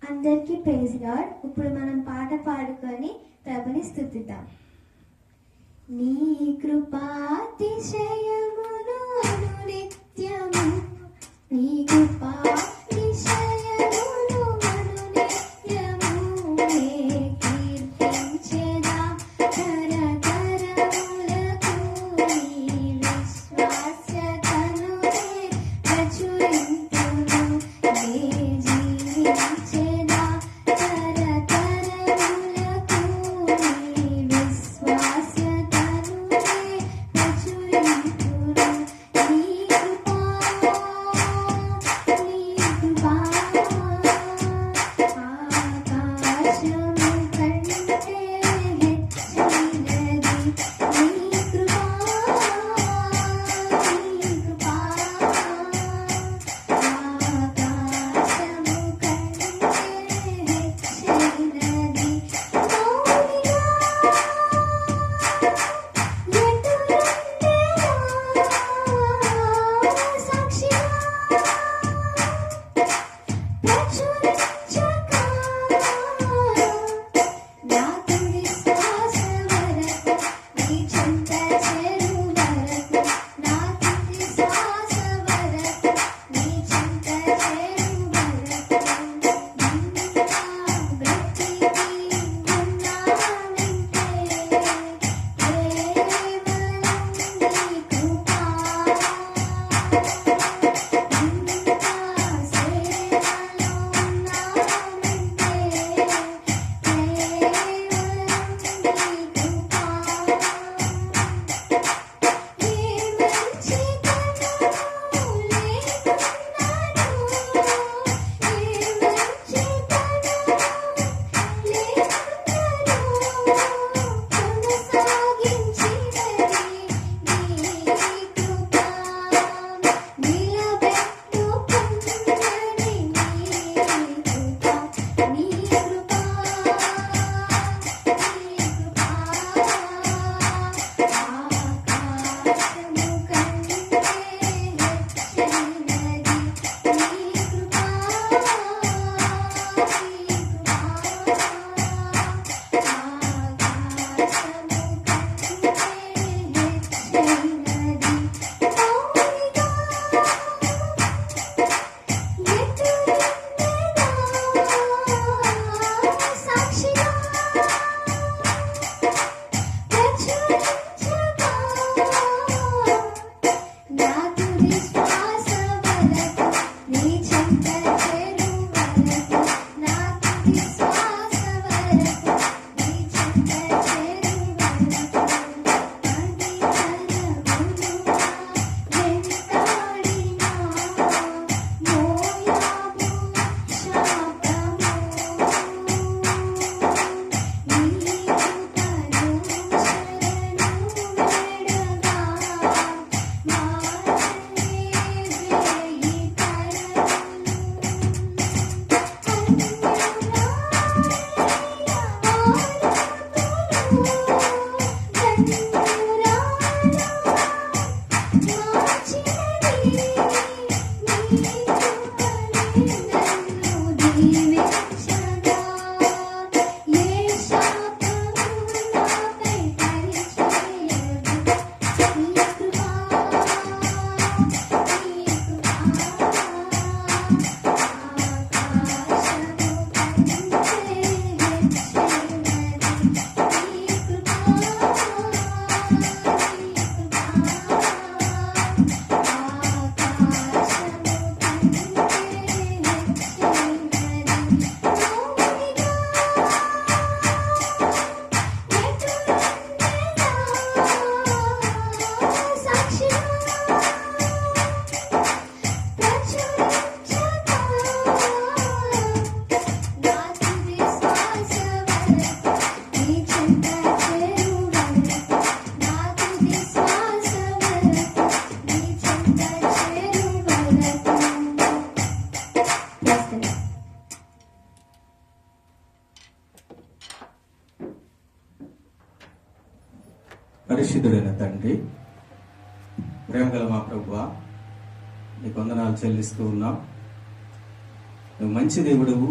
అందరికీ praise lord. ఇప్పుడు మనం పాట పాడుకొని ప్రభుని స్తుతిద్దాం. నీ కృపాతిశయములు అనునిత్యము, నీ కృపాతిశయములు అనునిత్యము నే కీర్తించెదా తరతరములకు, నీ విశ్వాస్యతను నే ప్రచురింతును, నే జీవించెదా తరతరములకు, నీ విశ్వాస్యతను నే ప్రచురింతును. నీ కృపా ఆకాశము కంటే హెచ్చైనది, నీ కృపా ఆకాశము కంటే హెచ్చైనది. మౌనిగా ఎటులుండెనా సాక్షిగా ప్రచురించక, నాకు విశ్వాస వరకు నీ చెంత చేరు వరకు, నాకు విశ్వాస వరకు నీ చెంత చేరు వరకు, నిన్నుగా బ్రతికి ఉన్నానంటే కేవలం నీ కృపా. నాకు విశ్వాస వరకు నీ చెంత చేరు వరకు, నాకు విశ్వాస వరకు నీ చెంత చేరు వరకు, పవిత్రములుగా వెంటాడినా మోయాబు శాపము, నీ కృపను శరణు వేడగా పరిశుద్ధుడైన తండ్రి, ప్రేమగల మా ప్రభువా, నీకు వందనాలు చెల్లిస్తూ ఉన్నాం. నువ్వు మంచి దేవుడువు,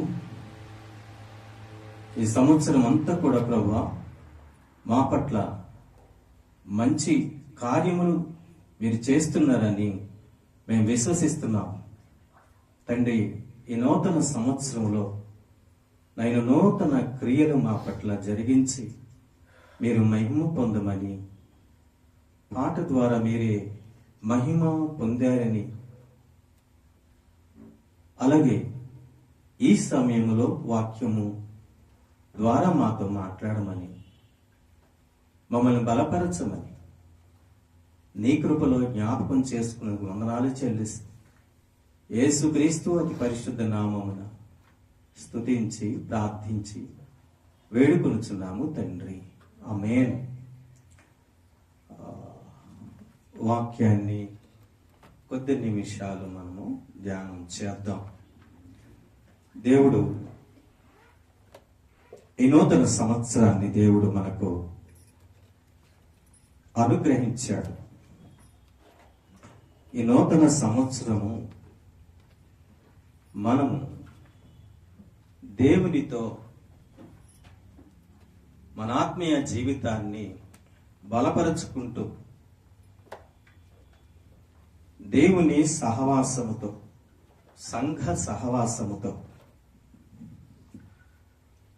ఈ సంవత్సరం అంతా కూడా ప్రభువా మా పట్ల మంచి కార్యములు మీరు చేస్తున్నారని మేము విశ్వసిస్తున్నాం తండ్రి. ఈ నూతన సంవత్సరంలో నేను నూతన క్రియలు మా పట్ల జరిగించి మీరు మహిమ పొందమని, పాట ద్వారా మీరే మహిమ పొందారని, అలాగే ఈ సమయంలో వాక్యము ద్వారా మాతో మాట్లాడమని, మమ్మల్ని బలపరచమని నీ కృపలో జ్ఞాపకం చేసుకునే వందనాలు చెల్లిస్తూ యేసుక్రీస్తు అతి పరిశుద్ధ నామమున స్తుతించి ప్రార్థించి వేడుకొనుచున్నాము తండ్రి, ఆమేన్. వాక్యాన్ని కొద్ది నిమిషాలు మనము ధ్యానం చేద్దాం. దేవుడు ఈ నూతన సంవత్సరాన్ని దేవుడు మనకు అనుగ్రహించాడు. ఈ నూతన సంవత్సరము మనము దేవునితో మన ఆత్మీయ జీవితాన్ని బలపరుచుకుంటూ దేవుని సహవాసముతో, సంఘ సహవాసముతో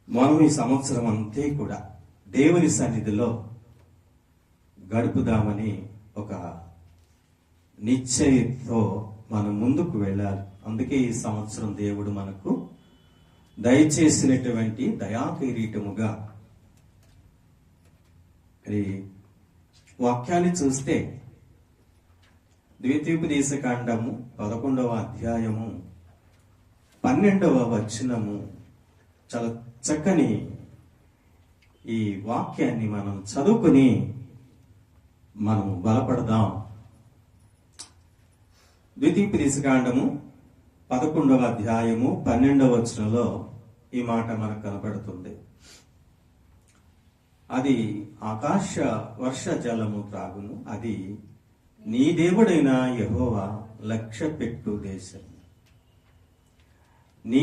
మనం ఈ సంవత్సరం అంతే కూడా దేవుని సన్నిధిలో గడుపుదామని ఒక నిశ్చయంతో మనం ముందుకు వెళ్ళాలి. అందుకే ఈ సంవత్సరం దేవుడు మనకు దయచేసినటువంటి దయాకిరీటముగా వాక్యాన్ని చూస్తే ద్వితీయోపదేశకాండము 11వ అధ్యాయము 12వ వచనము చాలా చక్కని ఈ వాక్యాన్ని మనం చదువుకుని మనం బలపడదాం. ద్వితీయోపదేశకాండము 11వ అధ్యాయము 12వ వచనంలో ఈ మాట మనకు కనపడుతుంది. అది ఆకాశ వర్ష జలము త్రాగును, అది నీ దేవుడైన యెహోవా లక్ష్యపెట్టు దేశం. నీ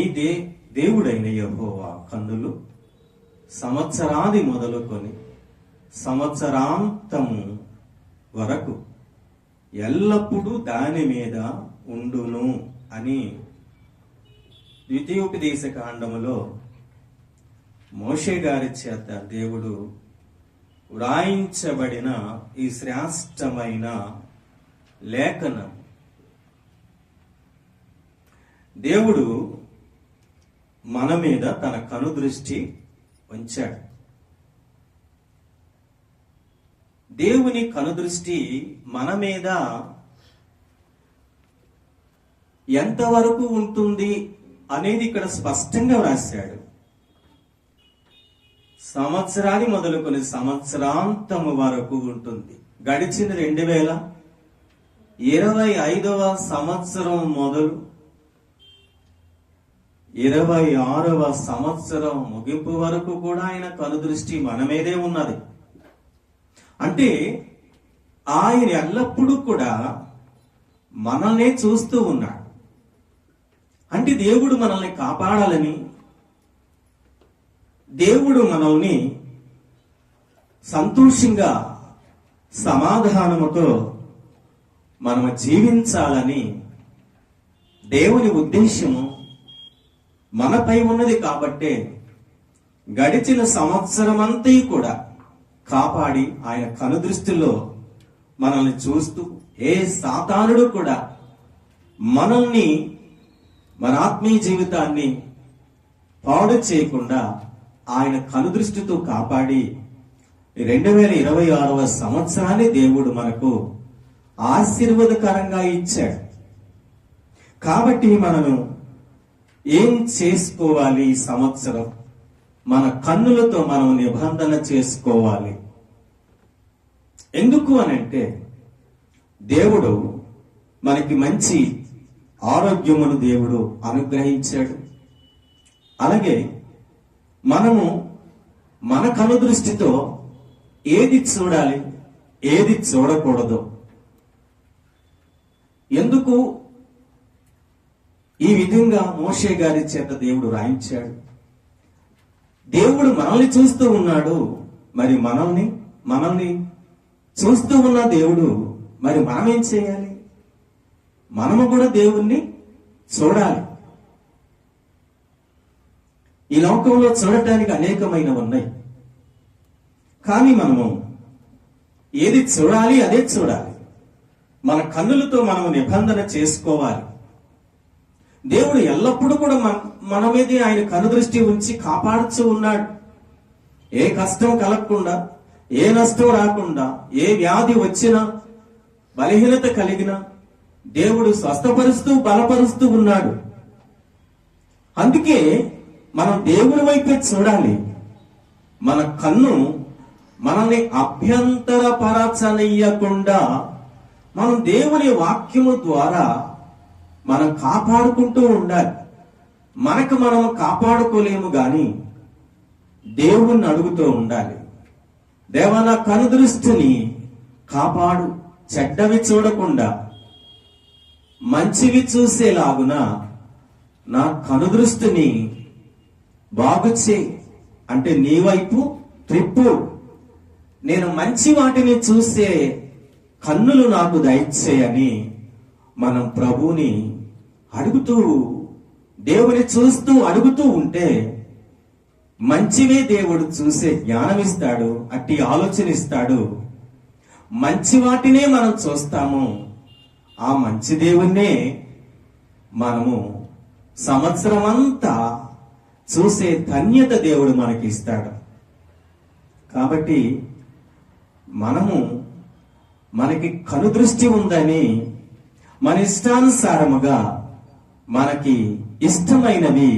దేవుడైన యెహోవా కన్నులు సంవత్సరాది మొదలుకొని సంవత్సరాంతము వరకు ఎల్లప్పుడూ దాని మీద ఉండును అని ద్వితీయోపదేశకాండములో మోషే గారి చేత దేవుడు వ్రాయించబడిన ఈ శ్రేష్టమైన లేఖనం. దేవుడు మన మీద తన కనుదృష్టి ఉంచాడు. దేవుని కనుదృష్టి మన మీద ఎంతవరకు ఉంటుంది అనేది ఇక్కడ స్పష్టంగా వ్రాశాడు. సంవత్సరాన్ని మొదలుకొని సంవత్సరాంతము వరకు ఉంటుంది. గడిచిన 2025వ సంవత్సరం మొదలు 26వ సంవత్సరం ముగింపు వరకు కూడా ఆయన కనుదృష్టి మన మీదే ఉన్నది. అంటే ఆయన ఎల్లప్పుడూ కూడా మనల్ని చూస్తూ ఉన్నాడు. అంటే దేవుడు మనల్ని కాపాడాలని, దేవుడు మనల్ని సంతోషంగా సమాధానముతో మనము జీవించాలని దేవుని ఉద్దేశము మనపై ఉన్నది. కాబట్టే గడిచిన సంవత్సరం అంతా కూడా కాపాడి ఆయన కనుదృష్టిలో మనల్ని చూస్తూ, ఏ సాతానుడు కూడా మనల్ని, మన ఆత్మీయ జీవితాన్ని పాడు చేయకుండా ఆయన కనుదృష్టితో కాపాడి 2026వ సంవత్సరాన్ని దేవుడు మనకు ఆశీర్వాదకరంగా ఇచ్చాడు. కాబట్టి మనము ఏం చేసుకోవాలి? ఈ సంవత్సరం మన కన్నులతో మనం నిబంధన చేసుకోవాలి. ఎందుకు అనంటే దేవుడు మనకి మంచి ఆరోగ్యమును దేవుడు అనుగ్రహించాడు. అలాగే మనము మన కనుదృష్టితో ఏది చూడాలి, ఏది చూడకూడదు, ఎందుకు ఈ విధంగా మోషే గారి చేత దేవుడు రాయించాడు. దేవుడు మనల్ని చూస్తూ ఉన్నాడు. మరి మనల్ని చూస్తూ ఉన్న దేవుడు మరి మనం ఏం చేయాలి? మనము కూడా దేవుణ్ణి చూడాలి. ఈ లోకంలో చూడటానికి అనేకమైనవి ఉన్నాయి. కానీ మనము ఏది చూడాలి అదే చూడాలి. మన కన్నులతో మనము నిబంధన చేసుకోవాలి. దేవుడు ఎల్లప్పుడూ కూడా మన మీదే ఆయన కనుదృష్టి ఉంచి కాపాడుతూ ఉన్నాడు. ఏ కష్టం కలగకుండా, ఏ నష్టం రాకుండా, ఏ వ్యాధి వచ్చినా, బలహీనత కలిగినా దేవుడు స్వస్థపరుస్తూ బలపరుస్తూ ఉన్నాడు. అందుకే మనం దేవుని వైపే చూడాలి. మన కన్ను మనల్ని అభ్యంతరపరచనీయకుండా మనం దేవుని వాక్యము ద్వారా మనం కాపాడుకుంటూ ఉండాలి. మనకు మనం కాపాడుకోలేము గాని దేవుణ్ణి అడుగుతూ ఉండాలి. దేవా, నా కనుదృష్టిని కాపాడు, చెడ్డవి చూడకుండా మంచివి చూసేలాగున నా కనుదృష్టిని బాగు చేయి. అంటే నీ వైపు త్రిప్పు, నేను మంచి వాటిని చూసే కన్నులు నాకు దయచేయని మనం ప్రభువుని అడుగుతూ, దేవుని చూస్తూ అడుగుతూ ఉంటే మంచివే దేవుడు చూసే జ్ఞానం ఇస్తాడు, అట్టి ఆలోచన ఇస్తాడు. మంచి వాటినే మనం చూస్తాము. ఆ మంచి దేవుణ్ణే మనము సంవత్సరం అంతా చూసే ధన్యత దేవుడు మనకి ఇస్తాడు. కాబట్టి మనకి కనుదృష్టి ఉందని మన ఇష్టానుసారముగా మనకి ఇష్టమైనవి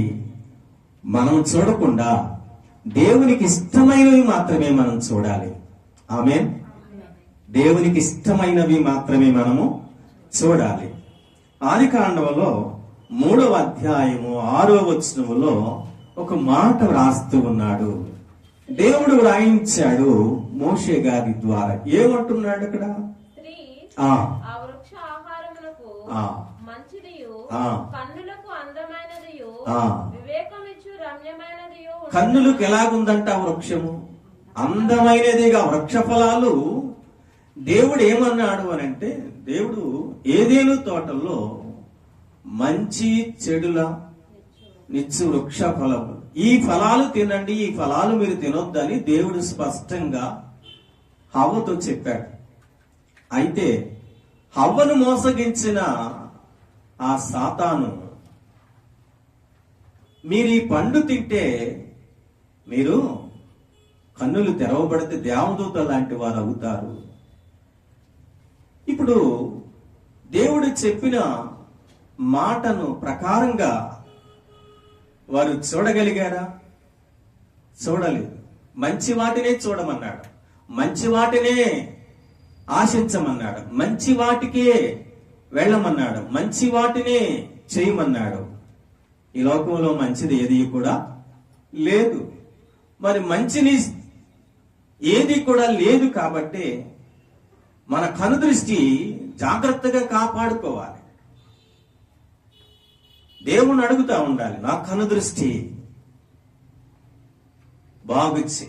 మనం చూడకుండా దేవునికి ఇష్టమైనవి మాత్రమే మనం చూడాలి. ఆమేన్. దేవునికి ఇష్టమైనవి మాత్రమే మనము చూడాలి. ఆదికాండములో 3వ అధ్యాయము 6వ వచనములో ఒక మాట వ్రాస్తూ ఉన్నాడు. దేవుడు వ్రాయించాడు మోషే గారి ద్వారా. ఏమంటున్నాడు అక్కడ? స్త్రీ ఆ ఆ వృక్ష ఆహారమునకు ఆ మంచిదియు ఆ కన్నులకు అందమైనదియు ఆ వివేకమిచ్చు రమ్యమైనదియు ఉండును. కన్నులకు ఎలాగుందంట ఆ వృక్షము? అందమైనదిగా. వృక్ష ఫలాలు దేవుడు ఏమన్నాడు అని అంటే, దేవుడు ఏదేను తోటల్లో మంచి చెడుల నిచ్చు వృక్ష ఫలము, ఈ ఫలాలు తినండి, ఈ ఫలాలు మీరు తినొద్దని దేవుడు స్పష్టంగా హవ్వతో చెప్పాడు. అయితే హవ్వను మోసగించిన ఆ సాతాను, మీరు ఈ పండు తింటే మీరు కన్నులు తెరవబడితే దేవదూత లాంటి వారు అవుతారు. ఇప్పుడు దేవుడు చెప్పిన మాటను ప్రకారంగా వారు చూడగలిగారా? చూడలేదు. మంచి వాటినే చూడమన్నాడు, మంచి వాటినే ఆశించమన్నాడు, మంచి వాటికే వెళ్ళమన్నాడు, మంచి వాటినే చేయమన్నాడు. ఈ లోకంలో మంచిది ఏది కూడా లేదు. మరి మంచిని ఏది కూడా లేదు. కాబట్టి మన కనుదృష్టి జాగ్రత్తగా కాపాడుకోవాలి. దేవుణ్ణి అడుగుతా ఉండాలి, నా కనుదృష్టి బాగుచ్చి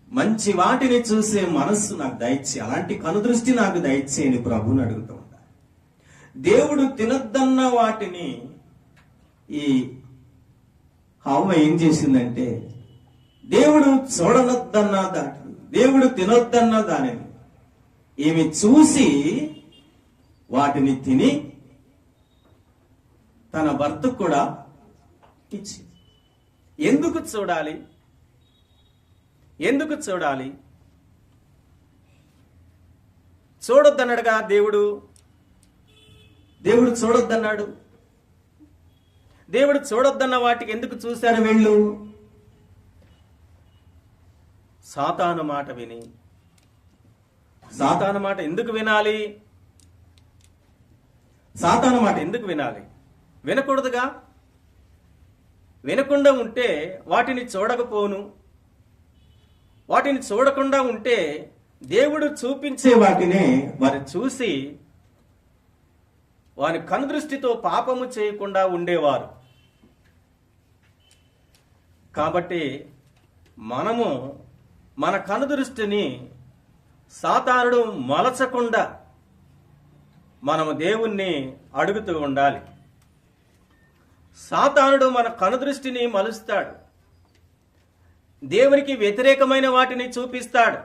మంచి వాటిని చూసే మనస్సు నాకు దయచే, అలాంటి కనుదృష్టి నాకు దయచేయని ప్రభుని అడుగుతూ ఉండాలి. దేవుడు తినొద్దన్న వాటిని ఈ హవ్వ ఏం చేసిందంటే, దేవుడు చూడనొద్దన్న దాటిని, దేవుడు తినొద్దన్న దానిని ఈమె చూసి వాటిని తిని తన భర్తకు కూడా ఇచ్చి. ఎందుకు చూడాలి? ఎందుకు చూడాలి? చూడొద్దన్నాడుగా దేవుడు. దేవుడు చూడొద్దన్నాడు. దేవుడు చూడొద్దన్న వాటికి ఎందుకు చూశారు వీళ్ళు? సాతాను మాట విని. సాతాను మాట ఎందుకు వినాలి? సాతాను మాట ఎందుకు వినాలి? వినకూడదుగా. వినకుండా ఉంటే వాటిని చూడకపోను. వాటిని చూడకుండా ఉంటే దేవుడు చూపించే వాటినే వారు చూసి వారి కనుదృష్టితో పాపము చేయకుండా ఉండేవారు. కాబట్టి మనము మన కనుదృష్టిని సాతానుడు మలచకుండా మనము దేవుణ్ణి అడుగుతూ ఉండాలి. సాతానుడు మన కనుదృష్టిని మలుస్తాడు, దేవునికి వ్యతిరేకమైన వాటిని చూపిస్తాడు.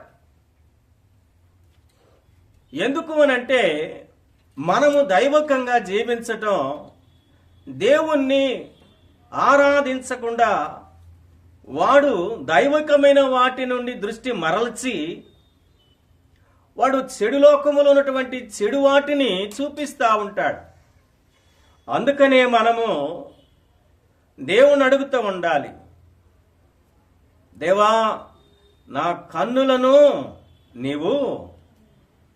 ఎందుకు అనంటే మనము దైవకంగా జీవించటం, దేవుణ్ణి ఆరాధించకుండా వాడు దైవకమైన వాటి నుండి దృష్టి మరల్చి వాడు చెడు లోకములో ఉన్నటువంటి చెడు వాటిని చూపిస్తూ ఉంటాడు. అందుకనే మనము దేవుని అడుగుతూ ఉండాలి, దేవా నా కన్నులను నీవు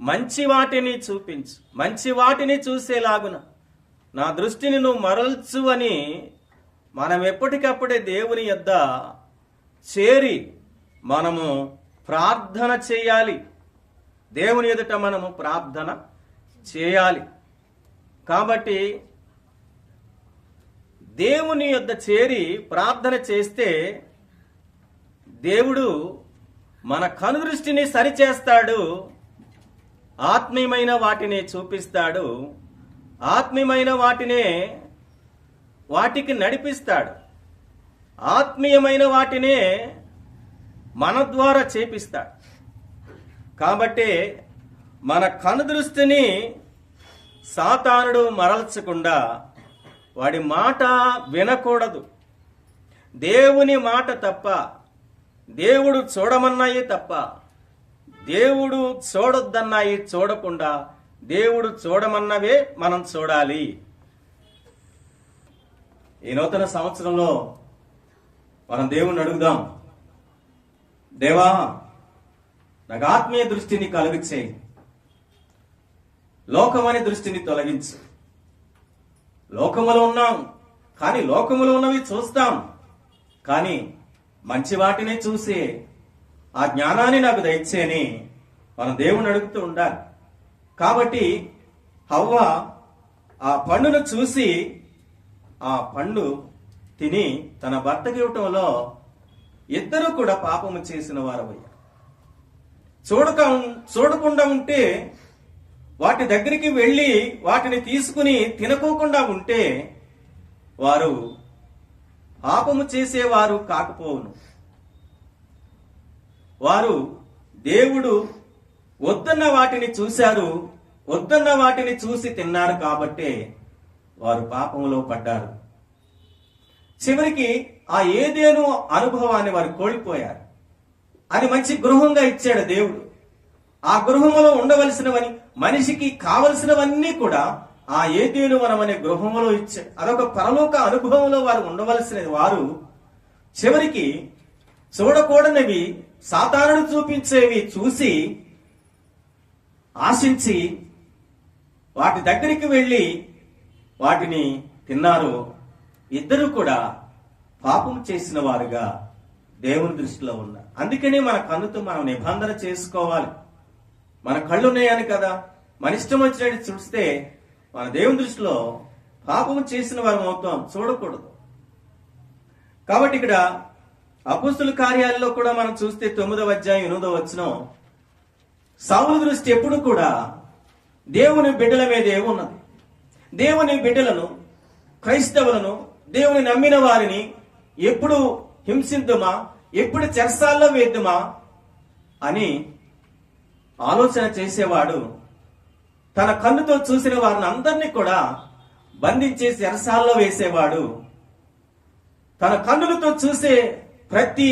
మంచి వాటిని చూపించు, మంచి వాటిని చూసేలాగున నా దృష్టిని నువ్వు మరల్చు అని మనం ఎప్పటికప్పుడే దేవుని యొద్ద చేరి మనము ప్రార్థన చేయాలి. దేవుని ఎదుట మనము ప్రార్థన చేయాలి. కాబట్టి దేవుని యొద్ద చేరి ప్రార్థన చేస్తే దేవుడు మన కనుదృష్టిని సరిచేస్తాడు, ఆత్మీయమైన వాటిని చూపిస్తాడు, ఆత్మీయమైన వాటికి నడిపిస్తాడు, ఆత్మీయమైన వాటినే మన ద్వారా చేపిస్తాడు. కాబట్టి మన కనుదృష్టిని సాతానుడు మరల్చకుండా వాడి మాట వినకూడదు. దేవుని మాట తప్ప, దేవుడు చూడమన్నాయి తప్ప, దేవుడు చూడొద్దన్నాయి చూడకుండా దేవుడు చూడమన్నవే మనం చూడాలి. ఈ నూతన సంవత్సరంలో మనం దేవుణ్ణి అడుగుదాం, దేవా నాకు ఆత్మీయ దృష్టిని కలుగచేయి, లోకమనే దృష్టిని తొలగించు. లోకములో ఉన్నాం కానీ లోకములో ఉన్నవి చూస్తాం, కానీ మంచి వాటినే చూసి ఆ జ్ఞానాన్ని నాకు దయచేయని మనం దేవుణ్ణి అడుగుతూ ఉండాలి. కాబట్టి హవ్వ ఆ పండును చూసి ఆ పండు తిని తన భర్తకి ఇవ్వటంలో ఇద్దరు కూడా పాపము చేసిన వారయ్యారు. చూడకుండా ఉంటే, వాటి దగ్గరికి వెళ్ళి వాటిని తీసుకుని తినకోకుండా ఉంటే వారు పాపము చేసేవారు కాకపోవును. వారు దేవుడు వద్దన్న వాటిని చూశారు, వద్దన్న వాటిని చూసి తిన్నారు కాబట్టే వారు పాపములో పడ్డారు. చివరికి ఆ ఏదేను అనుభవాన్ని వారు కోల్పోయారు. అది మంచి గృహంగా ఇచ్చాడు దేవుడు. ఆ గృహములో ఉండవలసినవని, మనిషికి కావలసినవన్నీ కూడా ఆ ఏదేను వనం అనే గృహములో ఇచ్చాడు. అదొక పరలోక అనుభవంలో వారు ఉండవలసిన వారు చివరికి చూడకూడనివి, సాతానుడు చూపించేవి చూసి ఆశించి వాటి దగ్గరికి వెళ్ళి వాటిని తిన్నారు. ఇద్దరు కూడా పాపం చేసిన వారుగా దేవుని దృష్టిలో ఉన్నారు. అందుకనే మన కన్నుతో మనం నిబంధన చేసుకోవాలి. మన కళ్ళు ఉన్నాయని కదా మన ఇష్టం వచ్చినట్టు చూస్తే మన దేవుని దృష్టిలో పాపం చేసిన వారు అవుతాం, చూడకూడదు. కాబట్టి ఇక్కడ అపోస్తుల కార్యాలలో కూడా మనం చూస్తే 9వ అధ్యాయం 8వ వచనం, సౌలు దృష్టి ఎప్పుడు కూడా దేవుని బిడ్డల మీదే ఉన్నది. దేవుని బిడ్డలను, క్రైస్తవులను, దేవుని నమ్మిన వారిని ఎప్పుడు హింసిద్దుమా, ఎప్పుడు చెరసాల్లో వేద్దుమా అని ఆలోచన చేసేవాడు. తన కన్నుతో చూసిన వారిని అందరినీ కూడా బంధించే చెరసాల్లో వేసేవాడు. తన కన్నులతో చూసే ప్రతి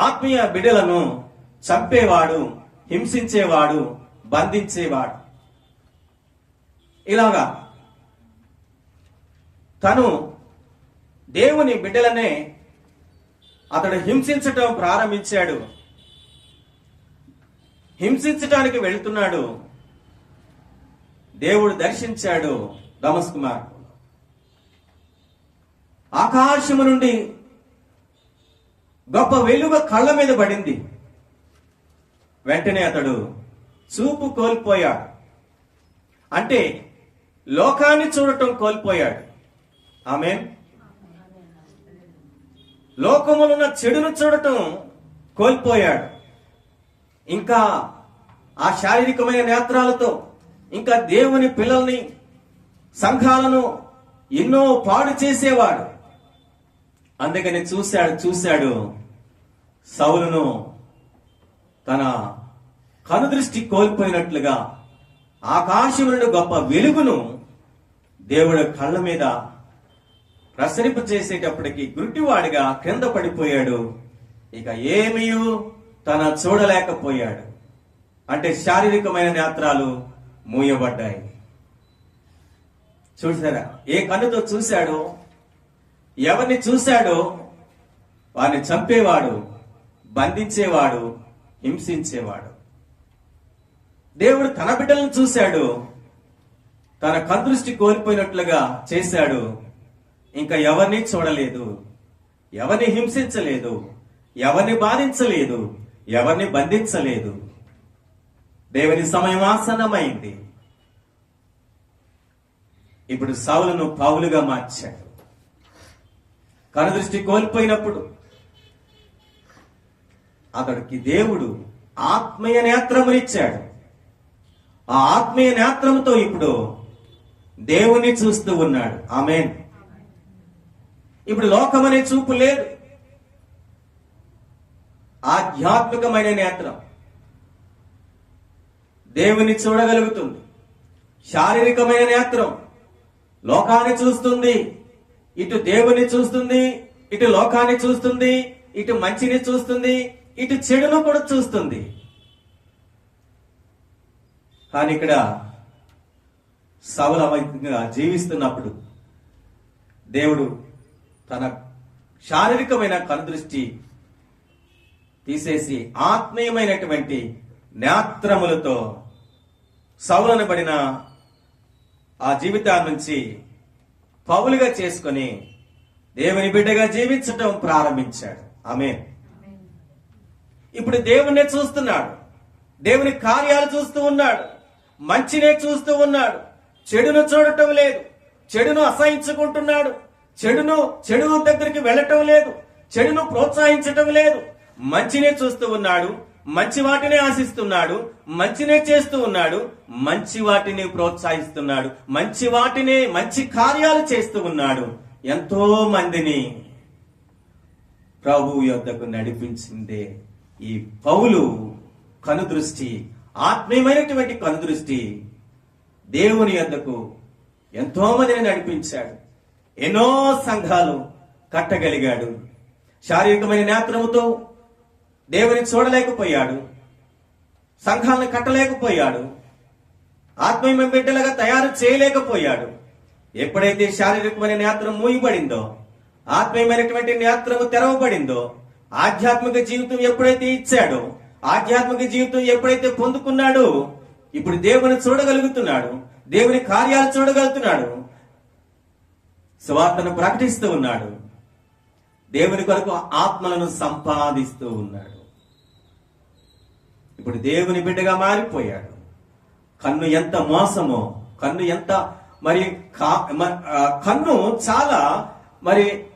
ఆత్మీయ బిడ్డలను చంపేవాడు, హింసించేవాడు, బంధించేవాడు. ఇలాగా తను దేవుని బిడ్డలనే అతడు హింసించటం ప్రారంభించాడు. హింసించటానికి వెళ్తున్నాడు. దేవుడు దర్శించాడు దమస్కు మార్గంలో. ఆకాశము నుండి గొప్ప వెలుగు కళ్ళ మీద పడింది. వెంటనే అతడు చూపు కోల్పోయాడు. అంటే లోకాన్ని చూడటం కోల్పోయాడు. ఆమేన్. లోకములున్న చెడును చూడటం కోల్పోయాడు. ఇంకా ఆ శారీరకమైన నేత్రాలతో ఇంకా దేవుని పిల్లల్ని, సంఘాలను ఎన్నో పాడు చేసేవాడు. అందుకని చూశాడు సౌలును తన కనుదృష్టి కోల్పోయినట్లుగా ఆకాశం నుండి గొప్ప వెలుగును దేవుడు కళ్ళ మీద ప్రసరింప చేసేటప్పటికి గుడ్డివాడిగా క్రింద పడిపోయాడు. ఇక ఏమీ తన చూడలేకపోయాడు. అంటే శారీరకమైన నేత్రాలు మూయబడ్డాయి. చూసారా, ఏ కన్నుతో చూశాడో, ఎవరిని చూశాడో వారిని చంపేవాడు, బంధించేవాడు, హింసించేవాడు. దేవుడు తన బిడ్డలను చూశాడు, తన కనుదృష్టి కోల్పోయినట్లుగా చేశాడు. ఇంకా ఎవరిని చూడలేదు, ఎవరిని హింసించలేదు, ఎవరిని బాధించలేదు, ఎవరిని బంధించలేదు. దేవుని సమయం ఆసన్నమైంది. ఇప్పుడు సౌలును పౌలుగా మార్చాడు. కనుదృష్టి కోల్పోయినప్పుడు అతడికి దేవుడు ఆత్మీయ నేత్రమునిచ్చాడు. ఆ ఆత్మీయ నేత్రముతో ఇప్పుడు దేవుని చూస్తూ ఉన్నాడు. ఆమేన్. ఇప్పుడు లోకమనే చూపు లేదు, ఆధ్యాత్మికమైన నేత్రం దేవుని చూడగలుగుతుంది. శారీరకమైన నేత్రం లోకాన్ని చూస్తుంది, ఇటు దేవుని చూస్తుంది, ఇటు లోకాన్ని చూస్తుంది, ఇటు మంచిని చూస్తుంది, ఇటు చెడును కూడా చూస్తుంది. కానీ ఇక్కడ సౌలమైతంగా జీవిస్తున్నప్పుడు దేవుడు తన శారీరకమైన కనుదృష్టి తీసేసి ఆత్మీయమైనటువంటి నేత్రములతో సౌలను పడిన ఆ జీవితాన్ని నుంచి పౌలుగా చేసుకొని దేవుని బిడ్డగా జీవించటం ప్రారంభించాడు. ఆమేన్. ఇప్పుడు దేవుణ్ణే చూస్తున్నాడు, దేవుని కార్యాలు చూస్తూ ఉన్నాడు, మంచినే చూస్తూ ఉన్నాడు. చెడును చూడటం లేదు, చెడును అసహించుకుంటున్నాడు, చెడు దగ్గరికి వెళ్ళటం లేదు, చెడును ప్రోత్సహించటం లేదు. మంచినే చూస్తూ ఉన్నాడు, మంచి వాటినే ఆశిస్తున్నాడు, మంచినే చేస్తూ ఉన్నాడు, మంచి వాటిని ప్రోత్సహిస్తున్నాడు, మంచి కార్యాలు చేస్తూ ఉన్నాడు. ఎంతో మందిని ప్రభు యొద్దకు నడిపించిందే ఈ పౌలు కనుదృష్టి, ఆత్మీయమైనటువంటి కనుదృష్టి. దేవుని యొద్దకు ఎంతో మందిని నడిపించాడు, ఎన్నో సంఘాలు కట్టగలిగాడు. శారీరకమైన నేత్రముతో దేవుని చూడలేకపోయాడు, సంఘాలను కట్టలేకపోయాడు, ఆత్మీయ బిడ్డలుగా తయారు చేయలేకపోయాడు. ఎప్పుడైతే శారీరకమైన నేత్రం మూయబడిందో, ఆత్మీయమైనటువంటి నేత్రము తెరవబడిందో, ఆధ్యాత్మిక జీవితం ఎప్పుడైతే ఇచ్చాడో, ఆధ్యాత్మిక జీవితం ఎప్పుడైతే పొందుకున్నాడో, ఇప్పుడు దేవుని చూడగలుగుతున్నాడు, దేవుని కార్యాలు చూడగలుగుతున్నాడు, సువార్తను ప్రకటిస్తూ ఉన్నాడు, దేవుని కొరకు ఆత్మలను సంపాదిస్తూ ఉన్నాడు. ఇప్పుడు దేవుని బిడ్డగా మారిపోయాడు. కన్ను ఎంత మోసమో, కన్ను ఎంత కన్ను చాలా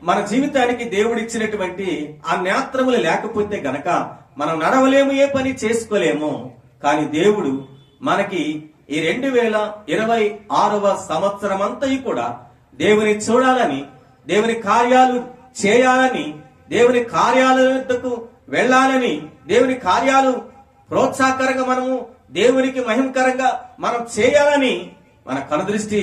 మన జీవితానికి దేవుడు ఇచ్చినటువంటి ఆ నేత్రములు లేకపోతే గనక మనం నడవలేము, ఏ పని చేసుకోలేము. కానీ దేవుడు మనకి ఈ 2026వ సంవత్సరం అంతా కూడా దేవుని చూడాలని, దేవుని కార్యాలు చేయాలని, దేవుని కార్యాలకు వెళ్ళాలని, దేవుని కార్యాలు ప్రోత్సాహకరంగా మనము దేవునికి మహిమకరంగా మనం చేయాలని మన కనుదృష్టి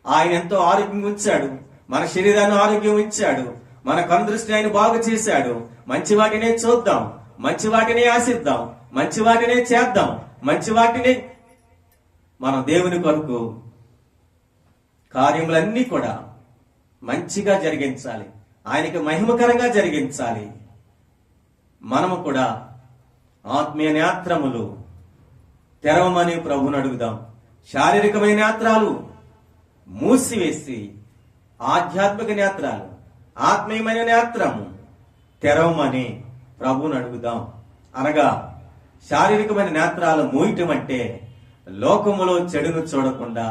ఆయన ఎంతో ఆరోగ్యం ఉంచాడు. మన శరీరాన్ని ఆరోగ్యం ఇచ్చాడు, మన కనుదృష్టిని ఆయన బాగు చేశాడు. మంచి వాటినే చూద్దాం, మంచి వాటినే ఆశిద్దాం, మంచి వాటినే చేద్దాం, మంచి వాటిని మనం దేవుని కొరకు కార్యములన్నీ కూడా మంచిగా జరిగించాలి, ఆయనకి మహిమకరంగా జరిగించాలి. మనము కూడా ఆత్మీయ నేత్రములు తెరవమని ప్రభువుని అడుగుదాం. శారీరకమైన నేత్రాలు మూసివేసి ఆధ్యాత్మిక నేత్రాలు, ఆత్మీయమైన నేత్రము తెరవమని ప్రభువుని అడుగుదాం. అనగా శారీరకమైన నేత్రాలు మూయటం అంటే లోకములో చెడును చూడకుండా,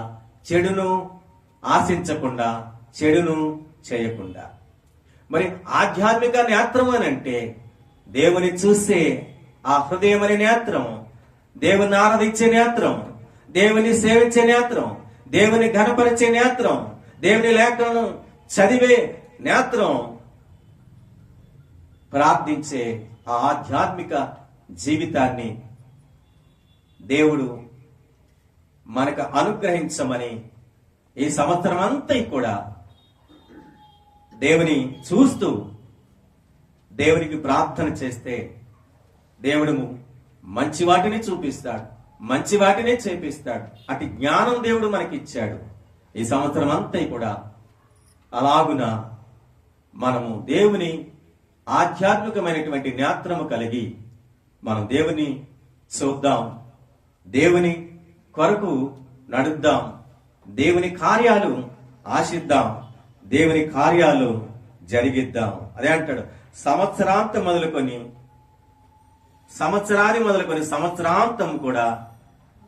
చెడును ఆశించకుండా, చెడును చేయకుండా. మరి ఆధ్యాత్మిక నేత్రం అని అంటే దేవుని చూసే ఆ హృదయం అనే నేత్రం, దేవుని ఆరాధించే నేత్రం, దేవుని సేవించే నేత్రం, దేవుని ఘనపరిచే నేత్రం, దేవుని లేఖలను చదివే నేత్రం, ప్రార్థించే ఆ ఆధ్యాత్మిక జీవితాన్ని దేవుడు మనకు అనుగ్రహించమని ఈ సంవత్సరం అంతా కూడా దేవుని చూస్తూ దేవునికి ప్రార్థన చేస్తే దేవుడు మంచి వాటిని చూపిస్తాడు, మంచి వాటినే చేపిస్తాడు. అటు జ్ఞానం దేవుడు మనకి ఇచ్చాడు. ఈ సంవత్సరం అంతా కూడా అలాగున మనము దేవుని ఆధ్యాత్మికమైనటువంటి నేత్రము కలిగి మనం దేవుని చూద్దాం, దేవుని కొరకు నడుద్దాం, దేవుని కార్యాలు ఆశిద్దాం, దేవుని కార్యాలు జరిగిద్దాం. అదే అంటాడు, సంవత్సరాంతం మొదలుకొని సంవత్సరాంతం కూడా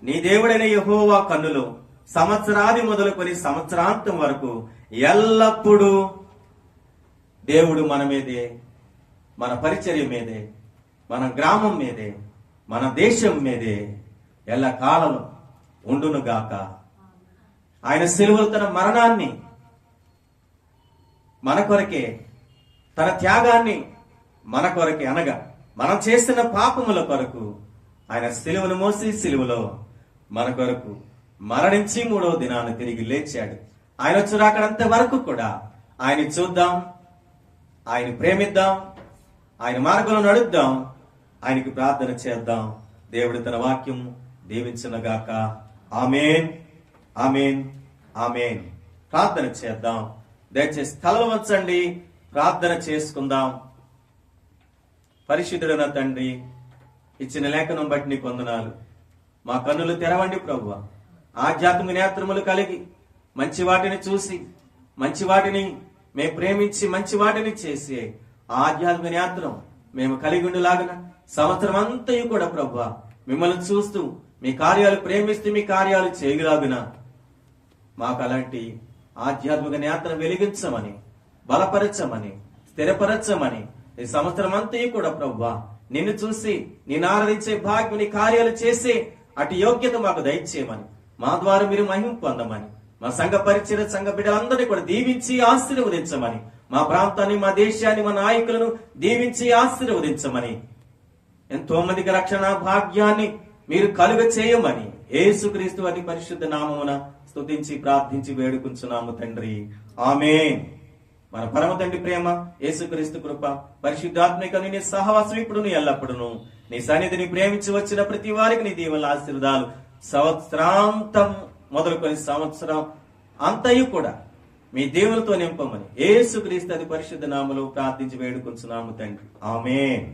నీ దేవుడైన యెహోవా కన్నులు సంవత్సరాది మొదలుకొని సంవత్సరాంతం వరకు ఎల్లప్పుడూ దేవుడు మన మీదే, మన పరిచర్య మీదే, మన గ్రామం మీదే, మన దేశం మీదే ఎల్లకాలం ఉండునుగాక. ఆయన సిలువలో తన మరణాన్ని మన కొరకే, తన త్యాగాన్ని మన కొరకే, అనగా మనం చేసిన పాపముల కొరకు ఆయన సిలువను మోసి సిలువలో మన కొరకు మరణించి 3వ దినాన్ని తిరిగి లేచాడు. ఆయన వచ్చి రాకడంత వరకు కూడా ఆయన చూద్దాం, ఆయన ప్రేమిద్దాం, ఆయన మార్గంలో నడుద్దాం, ఆయనకి ప్రార్థన చేద్దాం. దేవుడు తన వాక్యం దీవించునుగాక. ఆమేన్, ఆమేన్, ఆమేన్. ప్రార్థన చేద్దాం. దయచేసి తలలు వంచండి, ప్రార్థన చేసుకుందాం. పరిశుద్ధుడైన తండ్రి, ఇచ్చిన లేఖనం బట్టి నీకు వందనాలు. మా కన్నులు తెరవండి ప్రభువా. ఆధ్యాత్మిక నేత్రములు కలిగి మంచి వాటిని చూసి, మంచి వాటిని మేము ప్రేమించి, మంచి వాటిని చేసి ఆధ్యాత్మిక నేత్రం మేము కలిగి ఉండేలాగున సంవత్సరం అంతా కూడా ప్రభువా మిమ్మల్ని చూస్తూ మీ కార్యాలు ప్రేమిస్తూ మీ కార్యాలు చేయలాగున మాకు అలాంటి ఆధ్యాత్మిక నేత్రం వెలిగించమని, బలపరచమని, స్థిరపరచమని ఈ సంవత్సరం అంతా కూడా ప్రభువా నిన్ను చూసి నిన్ను ఆరాధించే భాగ్యం, నీ కార్యాలు చేసే అటు యోగ్యత మాకు దయచేయమని, మా ద్వారా మీరు మహిమ పొందమని, మా సంఘ పరిచయ సంఘ బిడ్డలందరినీ కూడా దీవించి ఆశీర్వదించమని, మా ప్రాంతాన్ని, మా దేశాన్ని, మా నాయకులను దీవించి ఆశీర్వదించమని, ఎంతో మందికి రక్షణ భాగ్యాన్ని మీరు కలుగ చేయమని యేసుక్రీస్తు వారి పరిశుద్ధ నామమున స్తుతించి ప్రార్థించి వేడుకుంటున్నాము తండ్రి. ఆమేన్. మన పరమ తండ్రి ప్రేమ, యేసుక్రీస్తు కృప, పరిశుద్ధాత్మిక నీ సహవాసం ఇప్పుడు ఎల్లప్పుడూ నీ సన్నిధిని ప్రేమించి వచ్చిన ప్రతి వారికి నీ దీవెనల ఆశీర్వాదాలు సంవత్సరాంతం మొదలుకొని సంవత్సరం అంతయు కూడా మీ దేవులతో నింపమని యేసుక్రీస్తు అతి పరిశుద్ధ నామములో ప్రార్థించి వేడుకుంటున్నాము తండ్రి. ఆమేన్.